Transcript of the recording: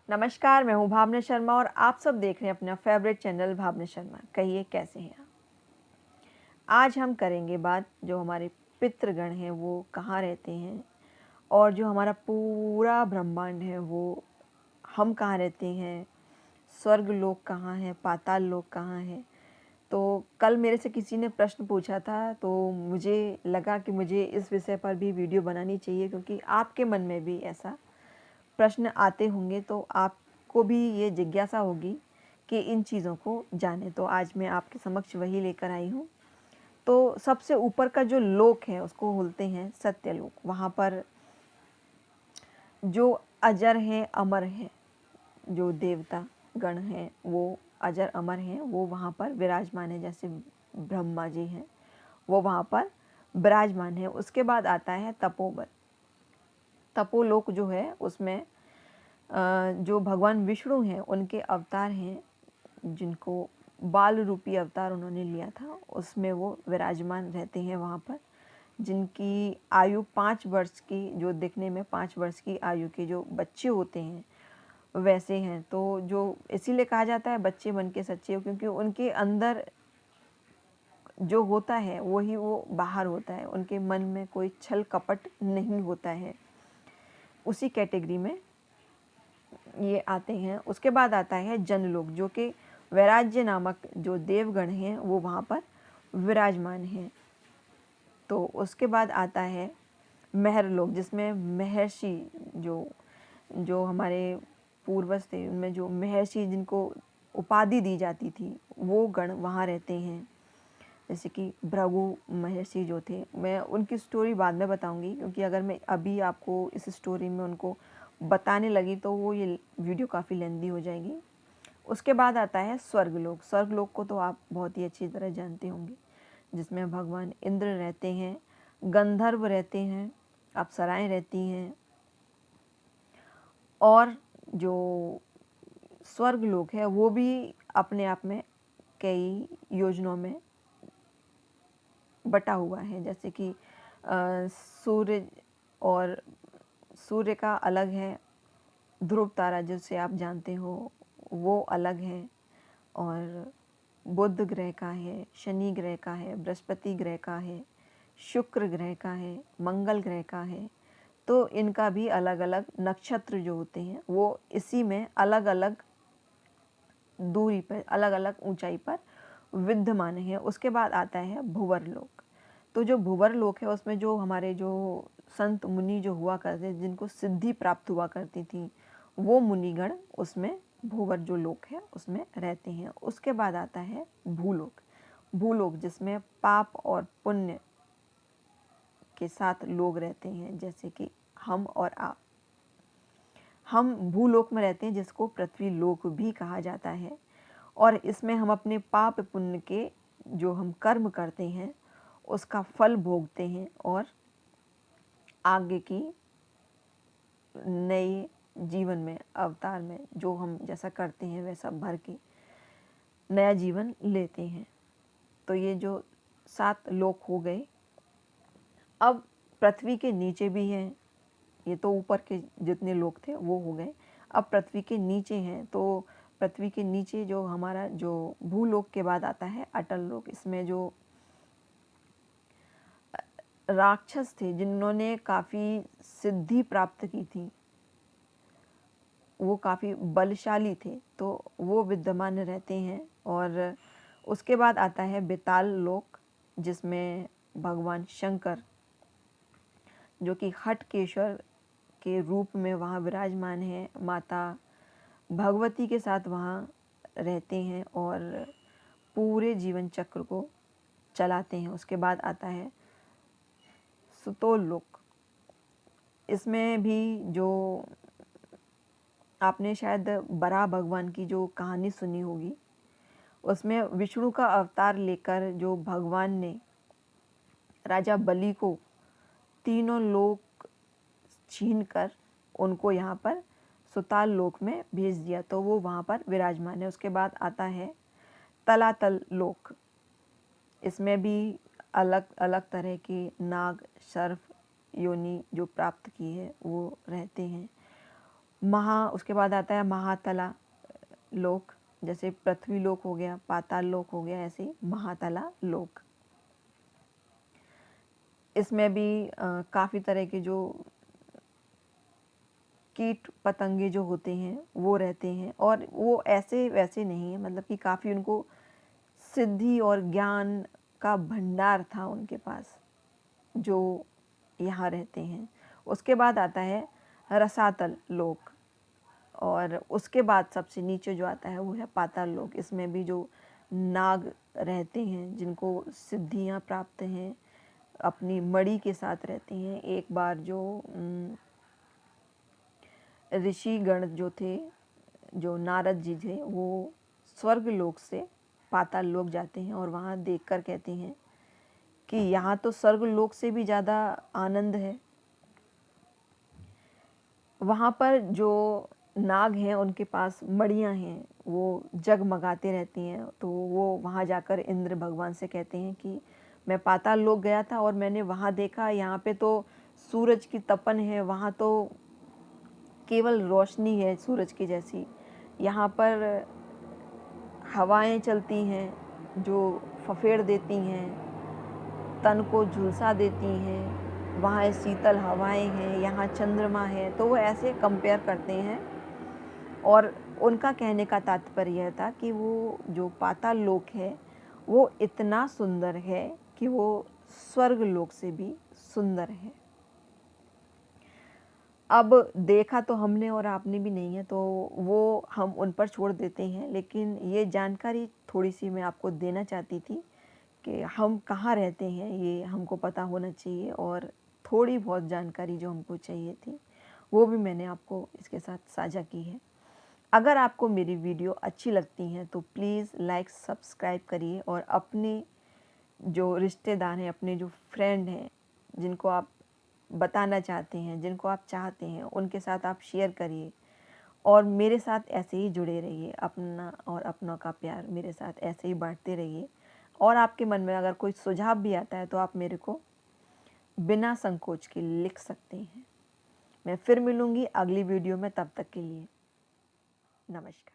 नमस्कार, मैं हूँ भावना शर्मा और आप सब देख रहे हैं अपना फेवरेट चैनल भावना शर्मा। कहिए कैसे हैं आप? आज हम करेंगे बात जो हमारे पितृगण हैं वो कहाँ रहते हैं और जो हमारा पूरा ब्रह्मांड है वो हम कहाँ रहते हैं, स्वर्ग लोक कहाँ है, पाताल लोक कहाँ है। तो कल मेरे से किसी ने प्रश्न पूछा था तो मुझे लगा कि मुझे इस विषय पर भी वीडियो बनानी चाहिए, क्योंकि आपके मन में भी ऐसा प्रश्न आते होंगे तो आपको भी ये जिज्ञासा होगी कि इन चीज़ों को जानें। तो आज मैं आपके समक्ष वही लेकर आई हूँ। तो सबसे ऊपर का जो लोक है उसको बोलते हैं सत्यलोक। वहाँ पर जो अजर हैं, अमर हैं, जो देवता गण हैं वो अजर अमर हैं, वो वहाँ पर विराजमान है। जैसे ब्रह्मा जी हैं वो वहाँ पर विराजमान है। उसके बाद आता है तपोवन। तपोलोक जो है उसमें जो भगवान विष्णु हैं उनके अवतार हैं, जिनको बाल रूपी अवतार उन्होंने लिया था, उसमें वो विराजमान रहते हैं वहाँ पर। जिनकी आयु 5 वर्ष की, जो दिखने में 5 वर्ष की आयु के जो बच्चे होते हैं वैसे हैं। तो जो इसीलिए कहा जाता है बच्चे मन के सच्चे हो, क्योंकि उनके अंदर जो होता है वही वो बाहर होता है। उनके मन में कोई छल कपट नहीं होता है। उसी कैटेगरी में ये आते हैं। उसके बाद आता है जनलोक, जो कि वैराज्य नामक जो देवगण हैं वो वहाँ पर विराजमान हैं। तो उसके बाद आता है महरलोक, जिसमें महर्षि जो जो हमारे पूर्वज थे उनमें जो महर्षि जिनको उपाधि दी जाती थी वो गण वहाँ रहते हैं। जैसे कि भृगु महर्षि जो थे, मैं उनकी स्टोरी बाद में बताऊंगी, क्योंकि अगर मैं अभी आपको इस स्टोरी में उनको बताने लगी तो वो ये वीडियो काफ़ी लेंदी हो जाएगी। उसके बाद आता है स्वर्गलोक। स्वर्गलोक को तो आप बहुत ही अच्छी तरह जानते होंगे, जिसमें भगवान इंद्र रहते हैं, गंधर्व रहते हैं, अप्सराएं रहती हैं। और जो स्वर्गलोक है वो भी अपने आप में कई योजनाओं में बटा हुआ है। जैसे कि सूर्य, और सूर्य का अलग है, ध्रुव तारा जिसे आप जानते हो वो अलग है, और बुध ग्रह का है, शनि ग्रह का है, बृहस्पति ग्रह का है, शुक्र ग्रह का है, मंगल ग्रह का है। तो इनका भी अलग अलग नक्षत्र जो होते हैं वो इसी में अलग अलग दूरी पर, अलग अलग ऊंचाई पर विद्यमान है। उसके बाद आता है भुवर लोक। तो जो भुवर लोक है उसमें जो हमारे जो संत मुनि जो हुआ करते, जिनको सिद्धि प्राप्त हुआ करती थी, वो मुनिगण उसमें भूवर जो लोक है उसमें रहते हैं। उसके बाद आता है भूलोक। भूलोक जिसमें पाप और पुण्य के साथ लोग रहते हैं, जैसे कि हम और आप। हम भूलोक में रहते हैं, जिसको पृथ्वी लोक भी कहा जाता है। और इसमें हम अपने पाप पुण्य के जो हम कर्म करते हैं उसका फल भोगते हैं, और आगे की नए जीवन में, अवतार में जो हम जैसा करते हैं वैसा भर के नया जीवन लेते हैं। तो ये जो 7 लोक हो गए। अब पृथ्वी के नीचे भी हैं। ये तो ऊपर के जितने लोक थे वो हो गए। अब पृथ्वी के नीचे हैं। तो पृथ्वी के नीचे जो हमारा जो भूलोक के बाद आता है अटल लोक। इसमें जो राक्षस थे जिन्होंने काफ़ी सिद्धि प्राप्त की थी, वो काफ़ी बलशाली थे, तो वो विद्यमान रहते हैं। और उसके बाद आता है बेताल लोक, जिसमें भगवान शंकर जो कि हटकेश्वर के रूप में वहाँ विराजमान है, माता भगवती के साथ वहाँ रहते हैं और पूरे जीवन चक्र को चलाते हैं। उसके बाद आता है सुतोल लोक। इसमें भी जो आपने शायद बराह भगवान की जो कहानी सुनी होगी, उसमें विष्णु का अवतार लेकर जो भगवान ने राजा बलि को तीनों लोक छीन कर उनको यहाँ पर सुताल लोक में भेज दिया, तो वो वहाँ पर विराजमान है। उसके बाद आता है तलातल लोक। इसमें भी अलग अलग तरह के नाग, सर्प योनि जो प्राप्त की है वो रहते हैं। उसके बाद आता है महातला लोक, जैसे पृथ्वी लोक हो गया, पाताल लोक हो गया, ऐसे ही महातला लोक। इसमें भी काफ़ी तरह के जो कीट पतंगे जो होते हैं वो रहते हैं, और वो ऐसे वैसे नहीं है, मतलब कि काफ़ी उनको सिद्धि और ज्ञान का भंडार था उनके पास जो यहाँ रहते हैं। उसके बाद आता है रसातल लोक, और उसके बाद सबसे नीचे जो आता है वो है पाताल लोक। इसमें भी जो नाग रहते हैं जिनको सिद्धियाँ प्राप्त हैं, अपनी मणि के साथ रहते हैं। एक बार जो ऋषि गण जो थे, जो नारद जी थे, वो स्वर्ग लोक से पाताल लोक जाते हैं और वहाँ देखकर कहते हैं कि यहाँ तो स्वर्ग लोक से भी ज़्यादा आनंद है। वहाँ पर जो नाग हैं उनके पास मणियाँ हैं, वो जगमगाते रहती हैं। तो वो वहाँ जाकर इंद्र भगवान से कहते हैं कि मैं पाताल लोक गया था और मैंने वहाँ देखा, यहाँ पे तो सूरज की तपन है, वहाँ तो केवल रोशनी है सूरज की जैसी। यहाँ पर हवाएं चलती हैं जो फफेड़ देती हैं, तन को झुलसा देती हैं। वहाँ शीतल हवाएं हैं, यहाँ चंद्रमा है। तो वो ऐसे कंपेयर करते हैं, और उनका कहने का तात्पर्य यह था कि वो जो पाताल लोक है वो इतना सुंदर है कि वो स्वर्ग लोक से भी सुंदर है। अब देखा तो हमने और आपने भी नहीं है, तो वो हम उन पर छोड़ देते हैं, लेकिन ये जानकारी थोड़ी सी मैं आपको देना चाहती थी कि हम कहाँ रहते हैं ये हमको पता होना चाहिए, और थोड़ी बहुत जानकारी जो हमको चाहिए थी वो भी मैंने आपको इसके साथ साझा की है। अगर आपको मेरी वीडियो अच्छी लगती हैं तो प्लीज़ लाइक सब्सक्राइब करिए, और अपने जो रिश्तेदार हैं, अपने जो फ्रेंड हैं, जिनको आप बताना चाहते हैं, जिनको आप चाहते हैं, उनके साथ आप शेयर करिए, और मेरे साथ ऐसे ही जुड़े रहिए। अपना और अपनों का प्यार मेरे साथ ऐसे ही बांटते रहिए। और आपके मन में अगर कोई सुझाव भी आता है तो आप मेरे को बिना संकोच के लिख सकते हैं। मैं फिर मिलूँगी अगली वीडियो में, तब तक के लिए नमस्कार।